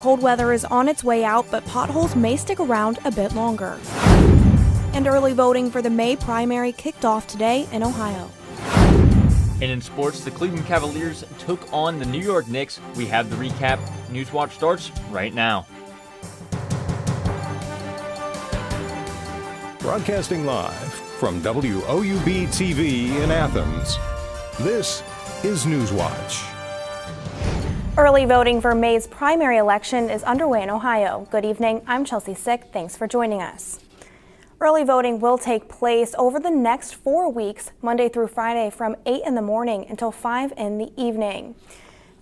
Cold weather is on its way out, but potholes may stick around a bit longer. And early voting for the May primary kicked off today in Ohio. And in sports, the Cleveland Cavaliers took on the New York Knicks. We have the recap. Newswatch starts right now. Broadcasting live from WOUB TV in Athens, this is Newswatch. Early voting for May's primary election is underway in Ohio. Good evening, I'm Chelsea Sick. Thanks for joining us. Early voting will take place over the next 4 weeks, Monday through Friday from 8 in the morning until 5 in the evening.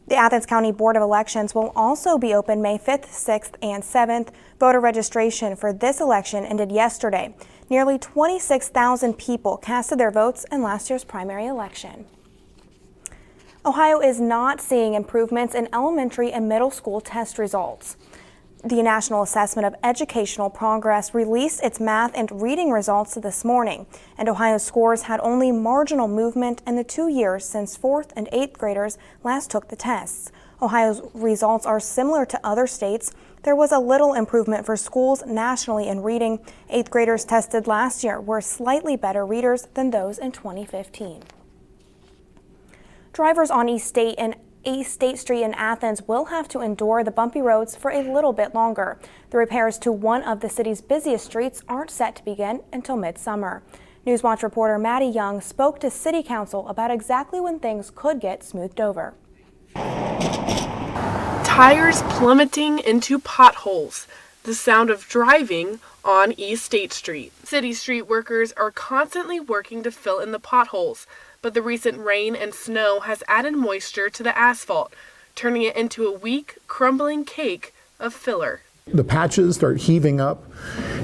The Athens County Board of Elections will also be open May 5th, 6th, and 7th. Voter registration for this election ended yesterday. Nearly 26,000 people casted their votes in last year's primary election. Ohio is not seeing improvements in elementary and middle school test results. The National Assessment of Educational Progress released its math and reading results this morning, and Ohio's scores had only marginal movement in the 2 years since 4th and 8th graders last took the tests. Ohio's results are similar to other states. There was a little improvement for schools nationally in reading. 8th graders tested last year were slightly better readers than those in 2015. Drivers on East State Street in Athens will have to endure the bumpy roads for a little bit longer. The repairs to one of the city's busiest streets aren't set to begin until midsummer. Newswatch reporter Maddie Young spoke to City Council about exactly when things could get smoothed over. Tires plummeting into potholes. The sound of driving on East State Street. City street workers are constantly working to fill in the potholes, but the recent rain and snow has added moisture to the asphalt, turning it into a weak, crumbling cake of filler. The patches start heaving up,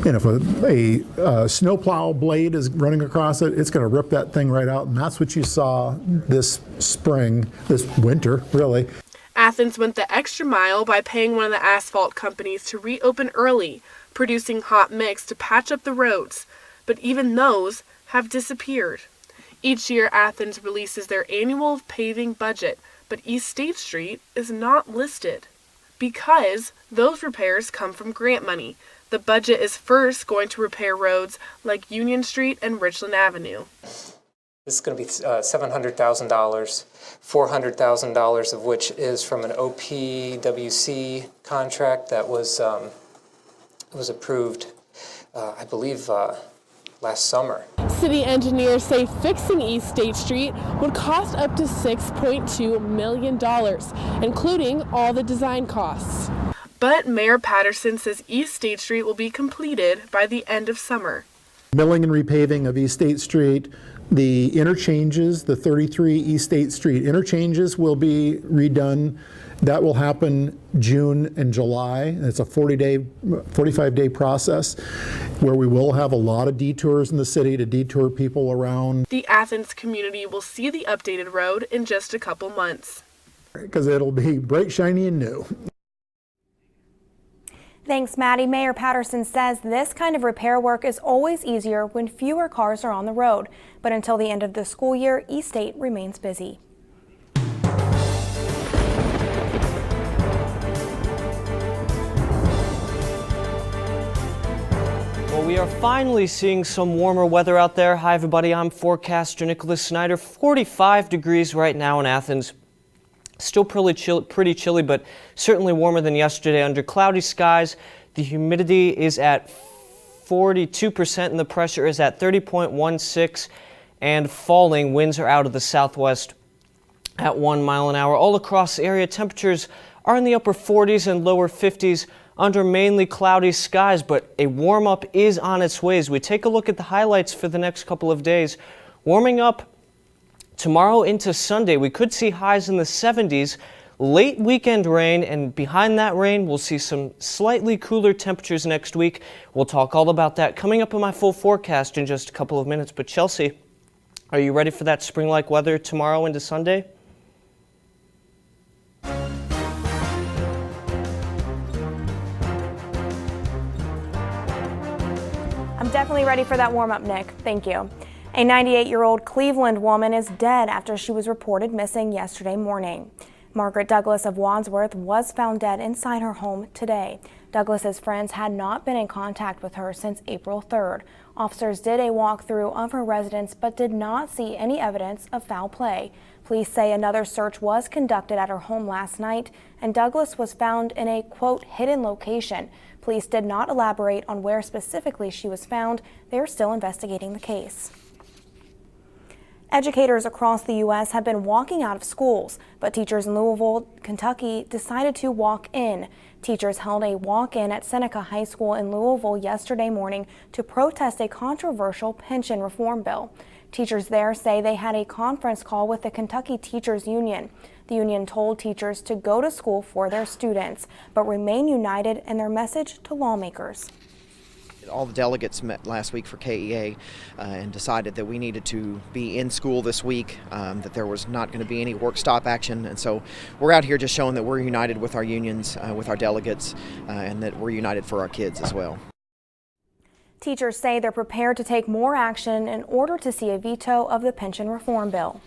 and if a snowplow blade is running across it, it's going to rip that thing right out, and that's what you saw this spring, this winter, really. Athens went the extra mile by paying one of the asphalt companies to reopen early, producing hot mix to patch up the roads, but even those have disappeared. Each year, Athens releases their annual paving budget, but East State Street is not listed because those repairs come from grant money. The budget is first going to repair roads like Union Street and Richland Avenue. This is going to be $700,000, $400,000 of which is from an OPWC contract that was approved, I believe, last summer. City engineers say fixing East State Street would cost up to $6.2 million, including all the design costs. But Mayor Patterson says East State Street will be completed by the end of summer. Milling and repaving of East State Street, the interchanges, the 33 East State Street interchanges will be redone. That will happen June and July. It's a 45-day process where we will have a lot of detours in the city to detour people around. The Athens community will see the updated road in just a couple months. Because it'll be bright, shiny, and new. Thanks, Maddie. Mayor Patterson says this kind of repair work is always easier when fewer cars are on the road. But until the end of the school year, East State remains busy. Well, we are finally seeing some warmer weather out there. Hi, everybody. I'm forecaster Nicholas Snyder. 45 degrees right now in Athens. Still pretty chilly, but certainly warmer than yesterday under cloudy skies. The humidity is at 42% and the pressure is at 30.16 and falling. Winds are out of the southwest at 1 mile an hour. All across the area, temperatures are in the upper 40s and lower 50s under mainly cloudy skies, but a warm-up is on its way as we take a look at the highlights for the next couple of days. Warming up tomorrow into Sunday, we could see highs in the 70s, late weekend rain, and behind that rain, we'll see some slightly cooler temperatures next week. We'll talk all about that coming up in my full forecast in just a couple of minutes. But Chelsea, are you ready for that spring-like weather tomorrow into Sunday? I'm definitely ready for that warm-up, Nick. Thank you. A 98-year-old Cleveland woman is dead after she was reported missing yesterday morning. Margaret Douglas of Wadsworth was found dead inside her home today. Douglas's friends had not been in contact with her since April 3rd. Officers did a walkthrough of her residence but did not see any evidence of foul play. Police say another search was conducted at her home last night, and Douglas was found in a, quote, hidden location. Police did not elaborate on where specifically she was found. They are still investigating the case. Educators across the U.S. have been walking out of schools, but teachers in Louisville, Kentucky decided to walk in. Teachers held a walk-in at Seneca High School in Louisville yesterday morning to protest a controversial pension reform bill. Teachers there say they had a conference call with the Kentucky Teachers Union. The union told teachers to go to school for their students, but remain united in their message to lawmakers. All the delegates met last week for KEA and decided that we needed to be in school this week, that there was not going to be any work stop action. And so we're out here just showing that we're united with our unions, with our delegates, and that we're united for our kids as well. Teachers say they're prepared to take more action in order to see a veto of the pension reform bill.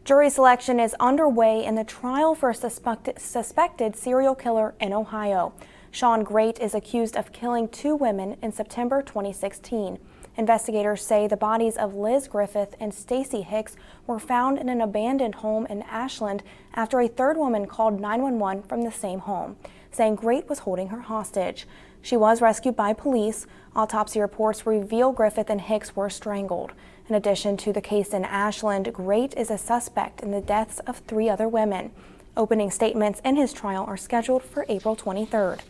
Jury selection is underway in the trial for a suspected serial killer in Ohio. Sean Great is accused of killing 2 women in September 2016. Investigators say the bodies of Liz Griffith and Stacy Hicks were found in an abandoned home in Ashland after a third woman called 911 from the same home, saying Great was holding her hostage. She was rescued by police. Autopsy reports reveal Griffith and Hicks were strangled. In addition to the case in Ashland, Great is a suspect in the deaths of 3 other women. Opening statements in his trial are scheduled for April 23rd.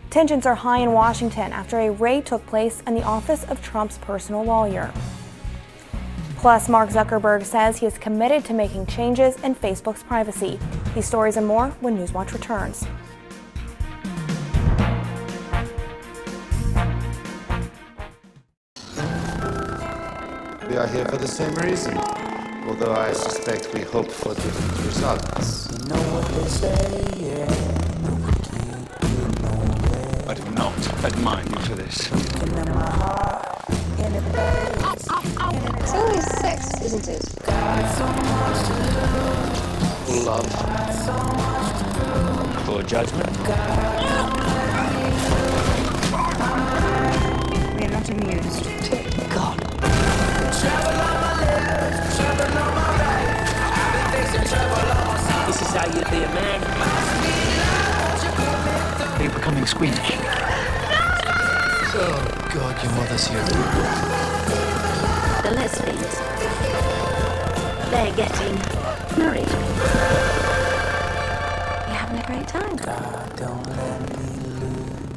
Tensions are high in Washington after a raid took place in the office of Trump's personal lawyer. Plus, Mark Zuckerberg says he is committed to making changes in Facebook's privacy. These stories and more when Newswatch returns. We are here for the same reason, although I suspect we hope for different results. You know what they say, yeah. I do not admire you for this. It's only 6, isn't it? Love. Poor judgment. We are not amused. God. This is how you be a man. Are you becoming squeamish? Oh, God, your mother's here. The lesbians. They're getting married. You're having a great time. God, don't let me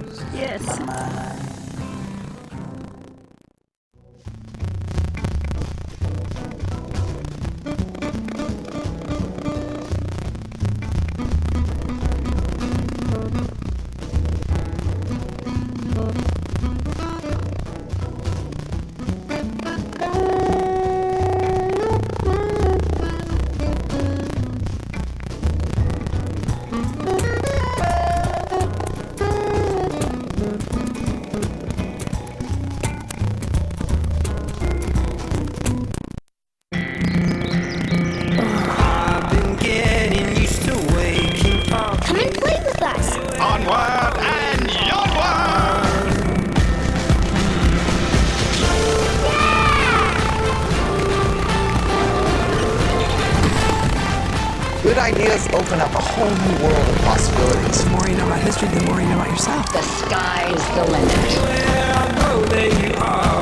lose Yes. my mind. Onward and onward! Good ideas open up a whole new world of possibilities. The more you know about history, the more you know about yourself. The sky's the limit. I know that you are.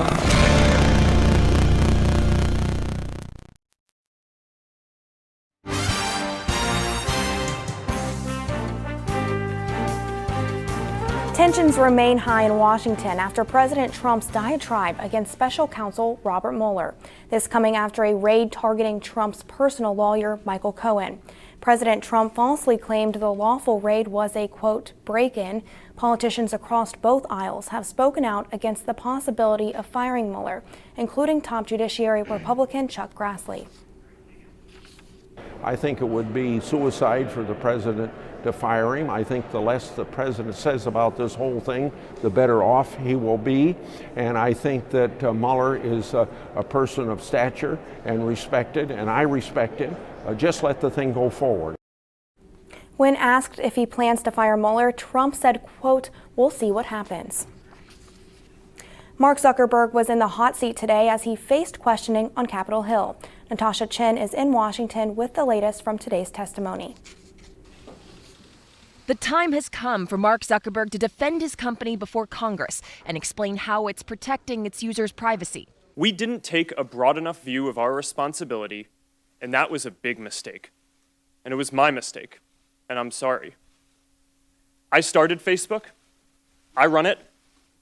Tensions remain high in Washington after President Trump's diatribe against special counsel Robert Mueller. This coming after a raid targeting Trump's personal lawyer, Michael Cohen. President Trump falsely claimed the lawful raid was a, quote, break-in. Politicians across both aisles have spoken out against the possibility of firing Mueller, including top Judiciary Republican Chuck Grassley. I think it would be suicide for the president to fire him. I think the less the president says about this whole thing, the better off he will be. And I think that Mueller is a person of stature and respected, and I respect him. just let the thing go forward. When asked if he plans to fire Mueller, Trump said, quote, "We'll see what happens." Mark Zuckerberg was in the hot seat today as he faced questioning on Capitol Hill. Natasha Chen is in Washington with the latest from today's testimony. The time has come for Mark Zuckerberg to defend his company before Congress and explain how it's protecting its users' privacy. We didn't take a broad enough view of our responsibility, and that was a big mistake. And it was my mistake, and I'm sorry. I started Facebook, I run it,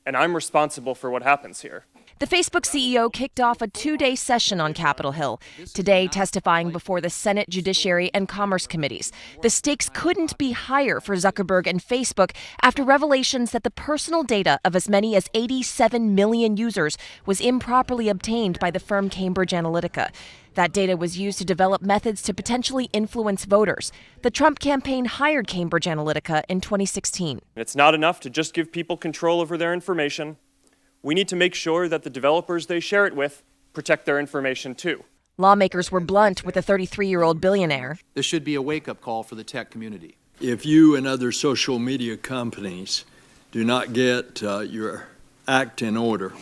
and I'm responsible for what happens here. The Facebook CEO kicked off a 2-day session on Capitol Hill, today testifying before the Senate Judiciary and Commerce Committees. The stakes couldn't be higher for Zuckerberg and Facebook after revelations that the personal data of as many as 87 million users was improperly obtained by the firm Cambridge Analytica. That data was used to develop methods to potentially influence voters. The Trump campaign hired Cambridge Analytica in 2016. It's not enough to just give people control over their information. We need to make sure that the developers they share it with protect their information too. Lawmakers were blunt with the 33-year-old billionaire. This should be a wake-up call for the tech community. If you and other social media companies do not get your act in order,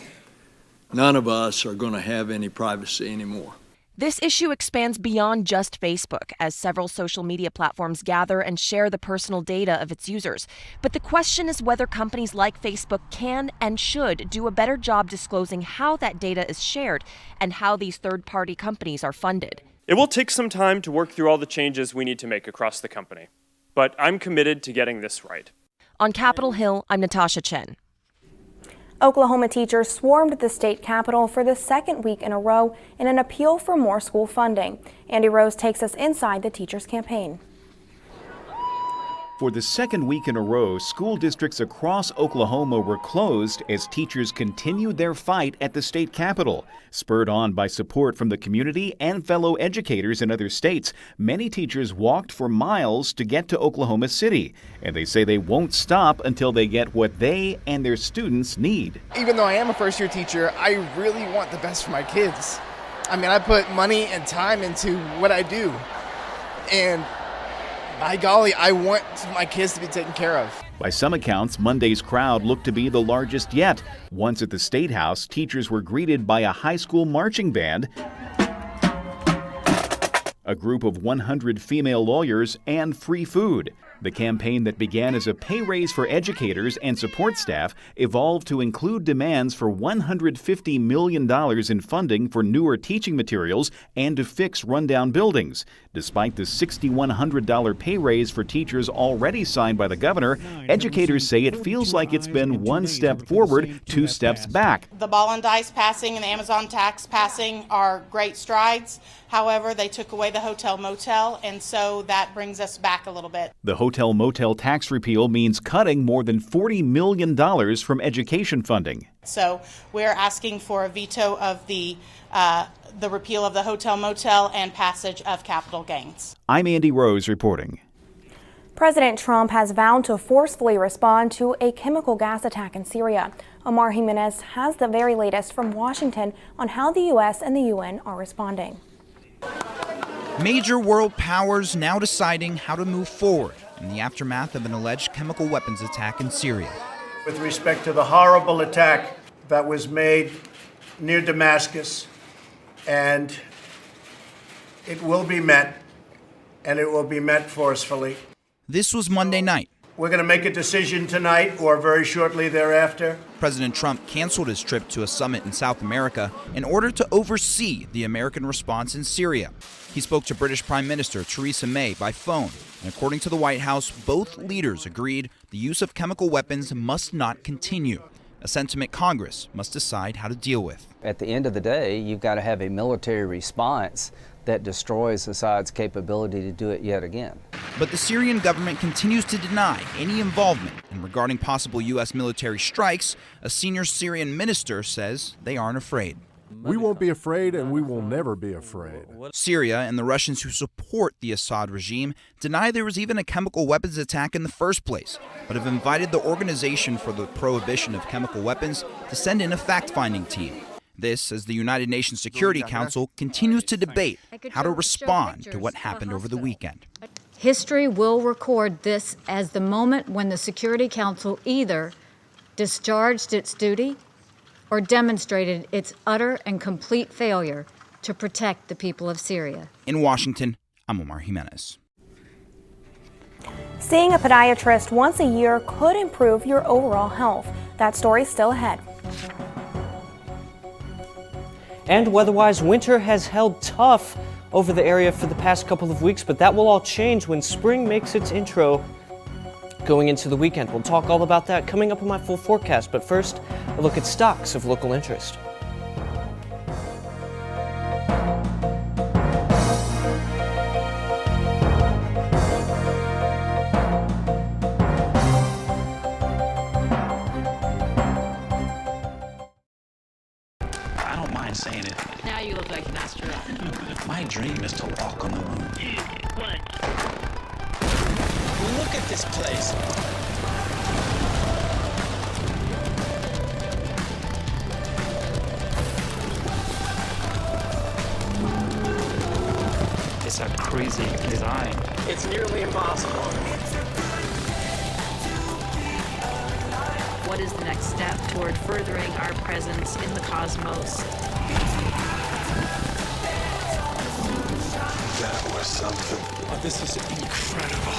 none of us are going to have any privacy anymore. This issue expands beyond just Facebook, as several social media platforms gather and share the personal data of its users. But the question is whether companies like Facebook can and should do a better job disclosing how that data is shared and how these third-party companies are funded. It will take some time to work through all the changes we need to make across the company, but I'm committed to getting this right. On Capitol Hill, I'm Natasha Chen. Oklahoma teachers swarmed the state capitol for the second week in a row in an appeal for more school funding. Andy Rose takes us inside the teachers' campaign. For the second week in a row, school districts across Oklahoma were closed as teachers continued their fight at the state capitol. Spurred on by support from the community and fellow educators in other states, many teachers walked for miles to get to Oklahoma City. And they say they won't stop until they get what they and their students need. Even though I am a first-year teacher, I really want the best for my kids. I mean, I put money and time into what I do. And by golly, I want my kids to be taken care of. By some accounts, Monday's crowd looked to be the largest yet. Once at the State House, teachers were greeted by a high school marching band, a group of 100 female lawyers, and free food. The campaign that began as a pay raise for educators and support staff evolved to include demands for $150 million in funding for newer teaching materials and to fix rundown buildings. Despite the $6,100 pay raise for teachers already signed by the governor, educators say it feels like it's been one step forward, two steps back. The ball and dice passing and the Amazon tax passing are great strides. However, they took away the hotel motel, and so that brings us back a little bit. The hotel motel tax repeal means cutting more than $40 million from education funding. So we're asking for a veto of the repeal of the hotel motel and passage of capital gains. I'm Andy Rose reporting. President Trump has vowed to forcefully respond to a chemical gas attack in Syria. Omar Jimenez has the very latest from Washington on how the U.S. and the UN are responding. Major world powers now deciding how to move forward in the aftermath of an alleged chemical weapons attack in Syria. With respect to the horrible attack that was made near Damascus, and it will be met, and it will be met forcefully. This was Monday night. We're going to make a decision tonight or very shortly thereafter. President Trump canceled his trip to a summit in South America in order to oversee the American response in Syria. He spoke to British Prime Minister Theresa May by phone, and according to the White House, both leaders agreed the use of chemical weapons must not continue, a sentiment Congress must decide how to deal with. At the end of the day, you've got to have a military response that destroys Assad's capability to do it yet again. But the Syrian government continues to deny any involvement. And regarding possible U.S. military strikes, a senior Syrian minister says they aren't afraid. We won't be afraid, and we will never be afraid. Syria and the Russians who support the Assad regime deny there was even a chemical weapons attack in the first place, but have invited the Organization for the Prohibition of Chemical Weapons to send in a fact-finding team. This as the United Nations Security Council continues to debate how to respond to what happened over the weekend. History will record this as the moment when the Security Council either discharged its duty or demonstrated its utter and complete failure to protect the people of Syria. In Washington, I'm Omar Jimenez. Seeing a podiatrist once a year could improve your overall health. That story's still ahead. And weather-wise, winter has held tough over the area for the past couple of weeks, but that will all change when spring makes its intro going into the weekend. We'll talk all about that coming up in my full forecast, but first, a look at stocks of local interest. I don't mind saying it. Now you look like an astronaut. My dream is to walk on the moon. Look at this place. It's a crazy design. It's nearly impossible. What is the next step toward furthering our presence in the cosmos? That was something. Oh, this is incredible.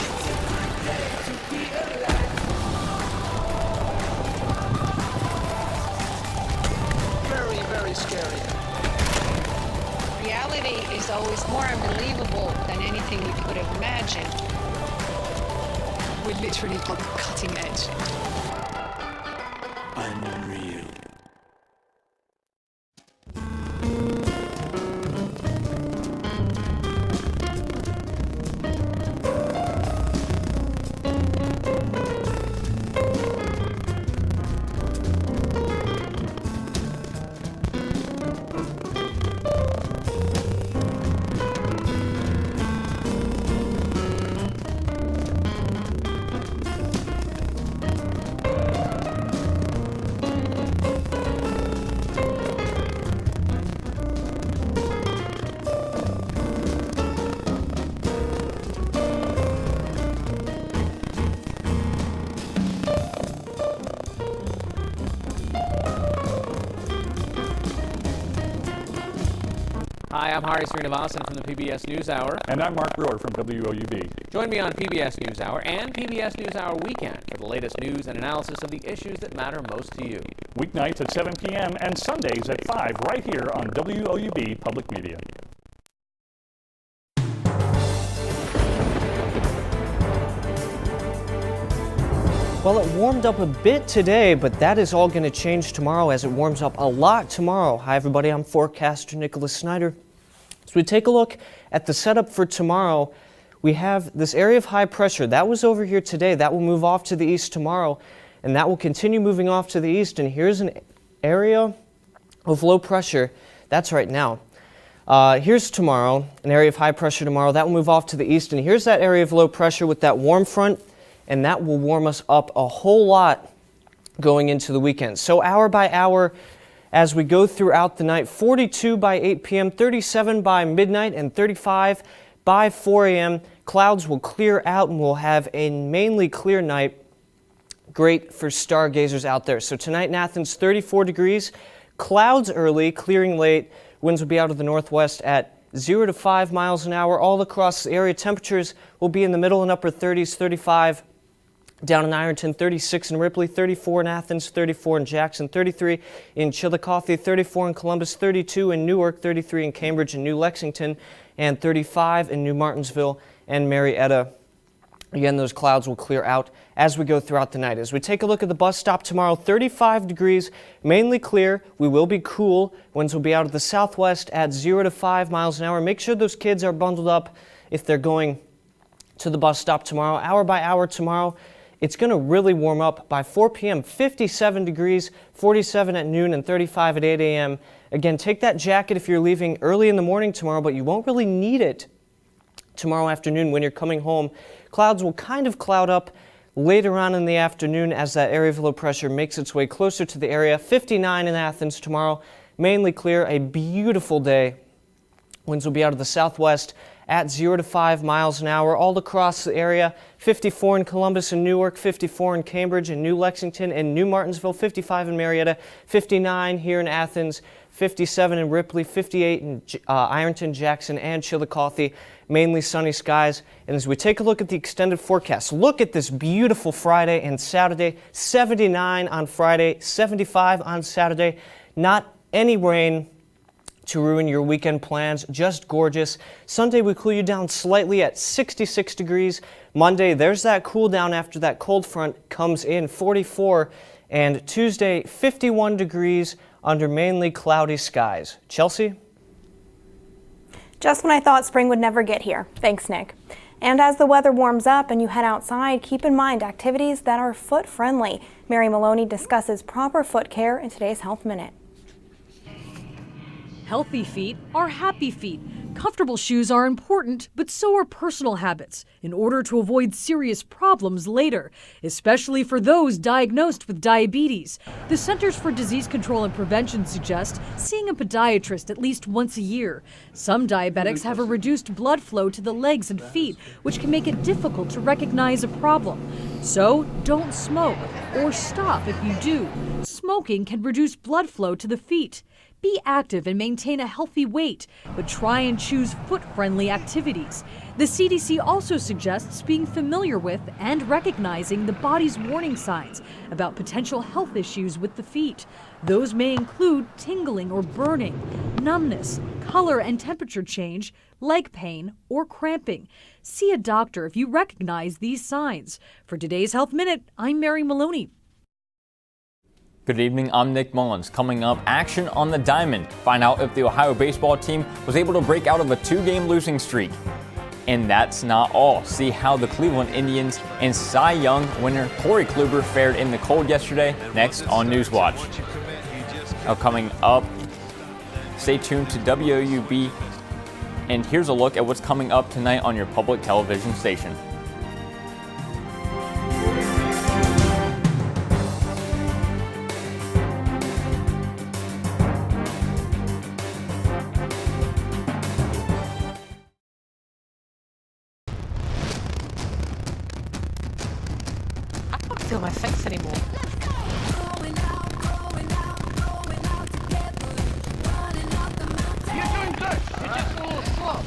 Very, very scary. Reality is always more unbelievable than anything we could have imagined. We're literally on the cutting edge. Unreal. Hi, I'm Hari Srinivasan from the PBS NewsHour. And I'm Mark Brewer from WOUB. Join me on PBS NewsHour and PBS NewsHour Weekend for the latest news and analysis of the issues that matter most to you. Weeknights at 7 p.m. and Sundays at 5 right here on WOUB Public Media. Well, it warmed up a bit today, but that is all going to change tomorrow as it warms up a lot tomorrow. Hi, everybody. I'm forecaster Nicholas Snyder. So we take a look at the setup for tomorrow. We have this area of high pressure. That was over here today. That will move off to the east tomorrow, and that will continue moving off to the east. And here's an area of low pressure. That's right now. Here's tomorrow, an area of high pressure tomorrow. That will move off to the east. And here's that area of low pressure with that warm front, and that will warm us up a whole lot going into the weekend. So hour by hour, as we go throughout the night, 42 by 8 p.m., 37 by midnight, and 35 by 4 a.m. Clouds will clear out and we'll have a mainly clear night. Great for stargazers out there. So tonight in Athens, 34 degrees, clouds early, clearing late. Winds will be out of the northwest at 0 to 5 miles an hour. All across the area, temperatures will be in the middle and upper 30s, 35 down in Ironton, 36 in Ripley, 34 in Athens, 34 in Jackson, 33 in Chillicothe, 34 in Columbus, 32 in Newark, 33 in Cambridge and New Lexington, and 35 in New Martinsville and Marietta. Again, those clouds will clear out as we go throughout the night. As we take a look at the bus stop tomorrow, 35 degrees, mainly clear. We will be cool. Winds will be out of the southwest at 0 to 5 miles an hour. Make sure those kids are bundled up if they're going to the bus stop tomorrow. Hour by hour tomorrow, it's going to really warm up by 4 p.m., 57 degrees, 47 at noon, and 35 at 8 a.m. Again, take that jacket if you're leaving early in the morning tomorrow, but you won't really need it tomorrow afternoon when you're coming home. Clouds will kind of cloud up later on in the afternoon as that area of low pressure makes its way closer to the area. 59 in Athens tomorrow, mainly clear, a beautiful day. Winds will be out of the southwest at 0 to 5 miles an hour all across the area. 54 in Columbus and Newark, 54 in Cambridge and New Lexington and New Martinsville, 55 in Marietta, 59 here in Athens, 57 in Ripley, 58 in Ironton, Jackson, and Chillicothe. Mainly sunny skies. And as we take a look at the extended forecast, look at this beautiful Friday and Saturday. 79 on Friday, 75 on Saturday. Not any rain to ruin your weekend plans, just gorgeous. Sunday we cool you down slightly at 66 degrees. Monday, there's that cool down after that cold front comes in, 44. And Tuesday, 51 degrees under mainly cloudy skies. Chelsea? Just when I thought spring would never get here. Thanks, Nick. And as the weather warms up and you head outside, keep in mind activities that are foot friendly. Mary Maloney discusses proper foot care in today's Health Minute. Healthy feet are happy feet. Comfortable shoes are important, but so are personal habits in order to avoid serious problems later, especially for those diagnosed with diabetes. The Centers for Disease Control and Prevention suggest seeing a podiatrist at least once a year. Some diabetics have a reduced blood flow to the legs and feet, which can make it difficult to recognize a problem. So don't smoke, or stop if you do. Smoking can reduce blood flow to the feet. Be active and maintain a healthy weight, but try and choose foot-friendly activities. The CDC also suggests being familiar with and recognizing the body's warning signs about potential health issues with the feet. Those may include tingling or burning, numbness, color and temperature change, leg pain, or cramping. See a doctor if you recognize these signs. For today's Health Minute, I'm Mary Maloney. Good evening, I'm Nick Mullins. Coming up, action on the diamond. Find out if the Ohio baseball team was able to break out of a 2-game losing streak. And that's not all. See how the Cleveland Indians and Cy Young winner Corey Kluber fared in the cold yesterday, next on Newswatch. Now coming up, stay tuned to WOUB. And here's a look at what's coming up tonight on your public television station. Feel my face anymore. You're doing good. You're just a little slow.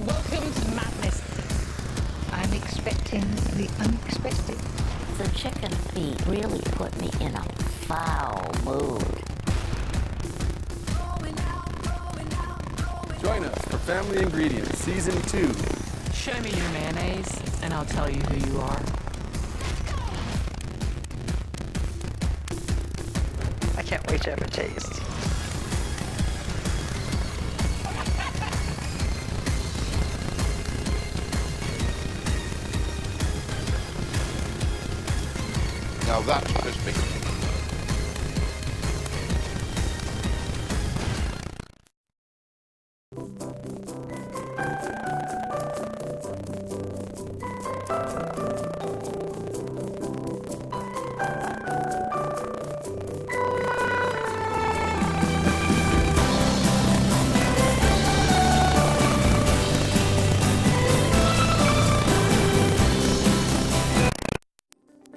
Welcome to madness. I'm expecting the unexpected. The chicken feet really put me in a foul mood. Join us for Family Ingredients Season 2. Show me your mayonnaise, and I'll tell you who you are. I can't wait to have a taste. Now that's crispy.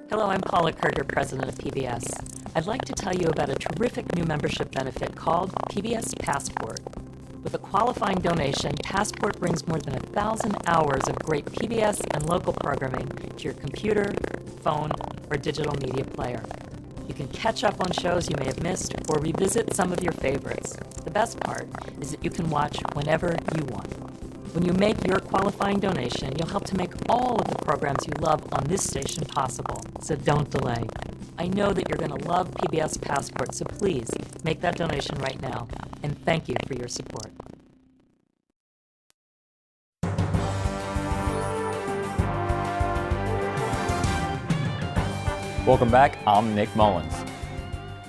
Hello, I'm Paula Kerger, president of PBS. I'd like to tell you about a terrific new membership benefit called PBS Passport. With a qualifying donation, Passport brings more than 1,000 hours of great PBS and local programming to your computer, phone, or digital media player. You can catch up on shows you may have missed or revisit some of your favorites. The best part is that you can watch whenever you want. When you make your qualifying donation, you'll help to make all of the programs you love on this station possible. So don't delay. I know that you're going to love PBS Passport, so please make that donation right now. And thank you for your support. Welcome back, I'm Nick Mullins.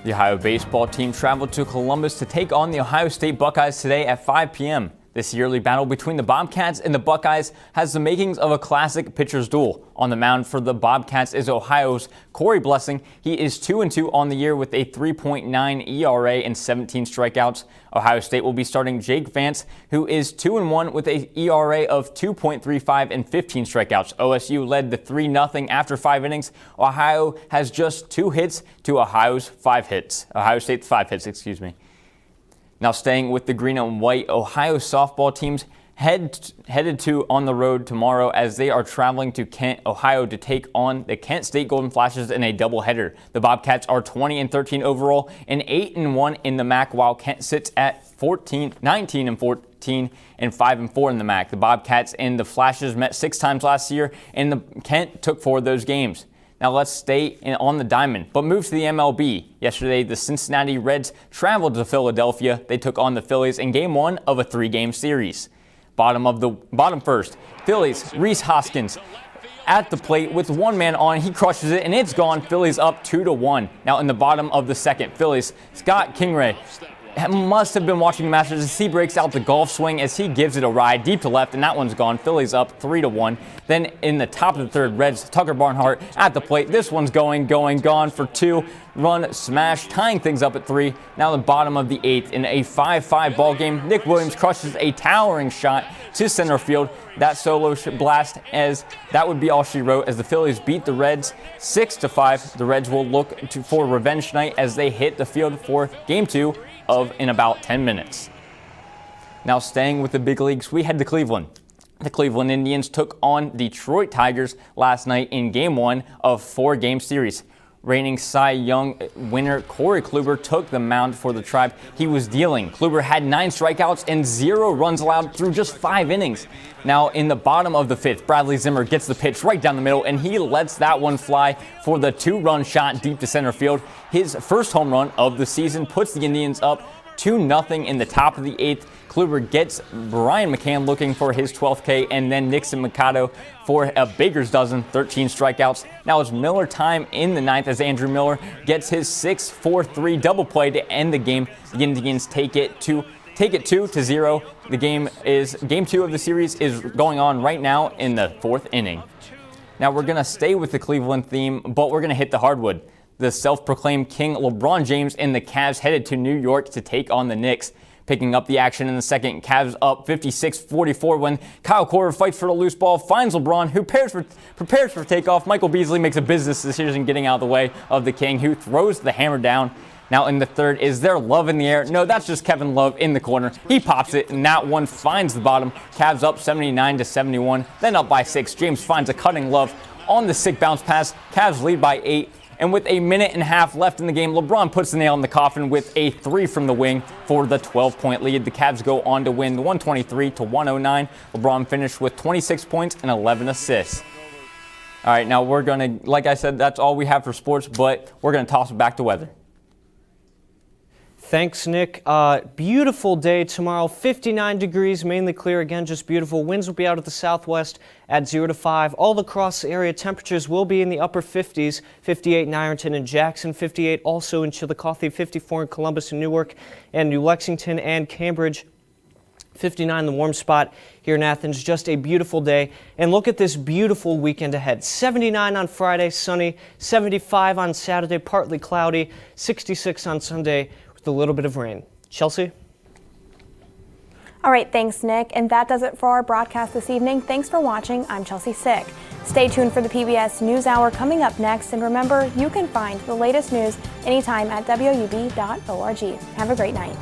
The Ohio baseball team traveled to Columbus to take on the Ohio State Buckeyes today at 5 p.m. This yearly battle between the Bobcats and the Buckeyes has the makings of a classic pitcher's duel. On the mound for the Bobcats is Ohio's Corey Blessing. He is 2-2 on the year with a 3.9 ERA and 17 strikeouts. Ohio State will be starting Jake Vance, who is 2-1 with an ERA of 2.35 and 15 strikeouts. OSU led the 3-0 after 5 innings. Ohio has just 2 hits to Ohio State's 5 hits, Now staying with the green and white, Ohio softball teams headed to on the road tomorrow as they are traveling to Kent, Ohio to take on the Kent State Golden Flashes in a doubleheader. The Bobcats are 20-13 overall and 8-1 in the MAC, while Kent sits at 19-14 and 5-4 in the MAC. The Bobcats and the Flashes met 6 times last year, and the Kent took 4 of those games. Now let's stay on the diamond, but move to the MLB. Yesterday, the Cincinnati Reds traveled to Philadelphia. They took on the Phillies in Game 1 of a 3-game series. Bottom first, Phillies, Rhys Hoskins at the plate with 1 man on. He crushes it, and it's gone. Phillies up 2-1. Now in the bottom of the second, Phillies, Scott Kingery must have been watching the Masters as he breaks out the golf swing as he gives it a ride deep to left, and that one's gone. Phillies up 3-1. Then in the top of the third, Reds, Tucker Barnhart at the plate. This one's gone for 2. Run smash, tying things up at 3. Now the bottom of the 8th in a 5-5 ball game. Nick Williams crushes a towering shot to center field. That solo blast, as that would be all she wrote, as the Phillies beat the Reds 6-5. The Reds will look for revenge tonight as they hit the field for Game 2 in about 10 minutes. Now staying with the big leagues, we head to Cleveland. The Cleveland Indians took on Detroit Tigers last night in Game 1 of 4-game series. Reigning Cy Young winner Corey Kluber took the mound for the Tribe. He was dealing. Kluber had 9 strikeouts and 0 runs allowed through just 5 innings. Now in the bottom of the 5th, Bradley Zimmer gets the pitch right down the middle, and he lets that one fly for the 2-run shot deep to center field. His first home run of the season puts the Indians up 2-0 in the top of the 8th. Kluber gets Brian McCann looking for his 12th K, and then Nixon Mikado for a baker's dozen, 13 strikeouts. Now it's Miller time in the 9th as Andrew Miller gets his 6-4-3 double play to end the game. The Indians take it 2-0. The game 2 of the series is going on right now in the 4th inning. Now we're going to stay with the Cleveland theme, but we're going to hit the hardwood. The self-proclaimed King LeBron James and the Cavs headed to New York to take on the Knicks. Picking up the action in the second, Cavs up 56-44 when Kyle Korver fights for the loose ball, finds LeBron, who prepares for takeoff. Michael Beasley makes a business decision getting out of the way of the King, who throws the hammer down. Now in the third, is there Love in the air? No, that's just Kevin Love in the corner. He pops it, and that one finds the bottom. Cavs up 79-71, then up by 6. James finds a cutting Love on the sick bounce pass. Cavs lead by 8. And with a minute and a half left in the game, LeBron puts the nail in the coffin with a 3 from the wing for the 12-point lead. The Cavs go on to win 123-109. LeBron finished with 26 points and 11 assists. All right, now we're going to, like I said, that's all we have for sports, but we're going to toss it back to weather. Thanks, Nick. Beautiful day tomorrow. 59 degrees, mainly clear. Again, just beautiful. Winds will be out of the southwest at 0 to 5. All across the area, temperatures will be in the upper 50s. 58 in Ironton and Jackson. 58 also in Chillicothe. 54 in Columbus and Newark and New Lexington and Cambridge. 59 the warm spot here in Athens. Just a beautiful day. And look at this beautiful weekend ahead. 79 on Friday, sunny. 75 on Saturday, partly cloudy. 66 on Sunday. A little bit of rain. Chelsea? All right, thanks, Nick. And that does it for our broadcast this evening. Thanks for watching. I'm Chelsea Sick. Stay tuned for the PBS NewsHour coming up next. And remember, you can find the latest news anytime at WOUB.org. Have a great night.